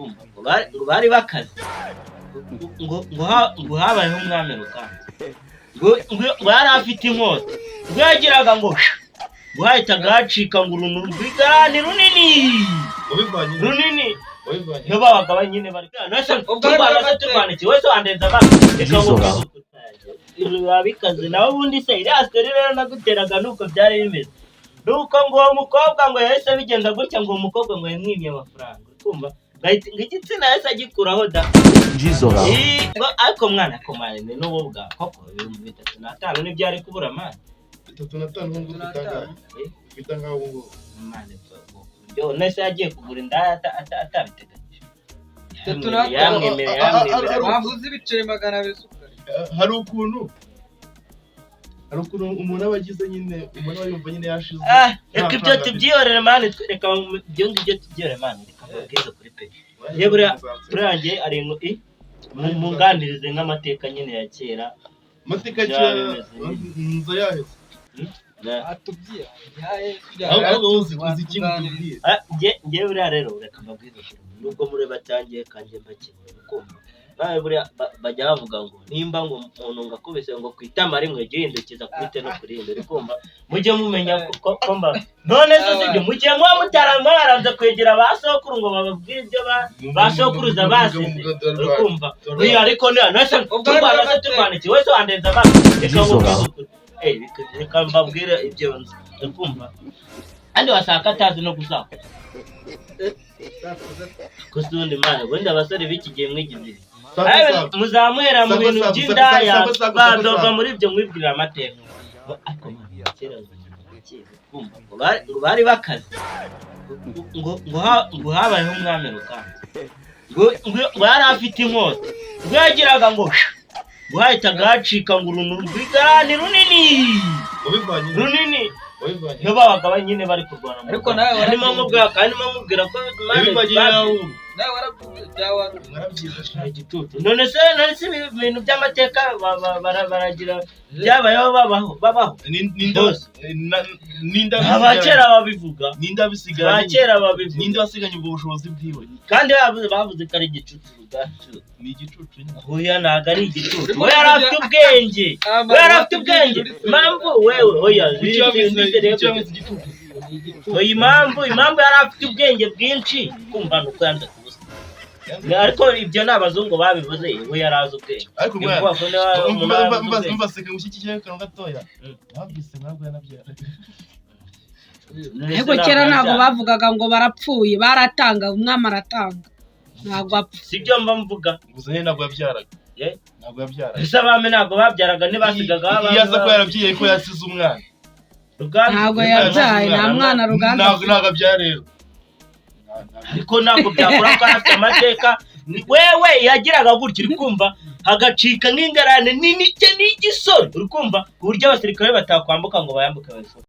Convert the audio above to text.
kumva ngo bari bakaze ngo habayeho umwami Ruganzu ngo yari afite inkota ngo yagiraga ngo hahitaga hacika ngo uruntu rw'igarani runini niyo babaga banyine bari turwana iki wese wandenza amaso reka ngo bikaze nawe ubundi se iriya sitori rero naguteraga nuko byari bimeze nuko ngo uwo mukobwa ngo yahise bigenda gutya ngo uwo mukobwa ngo yamwimye amafaranga kumva igitsina yahise agikuraho da ariko mwana akomarene n'ubu bwa koko 35 nibyo ari kubura amana 35 ngo bitanga ngo mwana byo nese yagiye kugura indaya atabiteganyije bavuze ibiceri 200 hari ukuntu umuntu abagize nyine umuntu yumva nyine yashize reka ibyo tubyiyorere mani reka ibyo ngibyo tubyiyorere mani reka mbabwize kuri pe yebura turangiye ari munganirize nk'amateka nyine ya kera amateka kera nza yaheze atubyiye ahubwo uzi ikimutubwiye ngewe buriya rero reka mbabwize nubwo muri batangiye kandi mbakibona kumva nawe buriya bajya bavuga ngo nimba ngo umuntu ngakubise ngo kwitama rimwe jye hindukiza kwite no kurinde rikumva mujye mumenya ko mba none se sibyo mujye mutaramwa baranze kwegera basokuru ngo bababwire ibyo basokuruza basize rikumva ariko nase turwana iki wese wandenza amaso reka ngo reka mbabwire ibyo nzi rikumva kandi wasaka atazi no gusaka kusundi mane wenda abasore b'iki gihe mwigize muzamuhera mu bintu by'indaya badova muri ibyo mwibwira amateka ngo bari bakaze ngo habayeho umwami Ruganzu ngo yari afite inkota ngo yagiraga ngo hahitaga hacika ngo uruntu rw'igarani runini niyo babaga banyine bari kurwana ariko nawe mubwira ko nawe warabyiza igitutu none se ibintu by'amateka baragira byabayeho babaho abakera babivuga ninda bisigaye abakera babivuga ninde wasiganye ubwo bushobozi bwiwe kandi bavuze ko ari igicucu Ruganzu ni igicucu oya ntago ari igicucu we yari afite ubwenge impamvu wewe oya impamvu yari afite ubwenge bwinshi kumva nuko yanze kubusa ariko ibyo n'abazungu babivuze we yari azi ubwenge ariko mbaseka mushyikije kano gatoya babise ntabwo yanabyara ariko kera ntabwo bavugaga ngo barapfuye baratanga umwami aratanga ntabwo apfa sibyo mba mvuga gusa nyine ntabwo yabyaraga ntabwo yabyaraga ese abami ntabwo babyaraga ntibasigaga yaza ko yarabyiye ko yasize umwana ntabwo yabyaye nta mwana Ruganzu ntabwo abyara rero ariko ntabwo byakora ko afite amateka wewe yagiraga gutya uri kumva hagacika nk'ingarane nini cye n'igisoro uri kumva ku buryo abasirikare batakwambuka ngo bayambuke bayisore.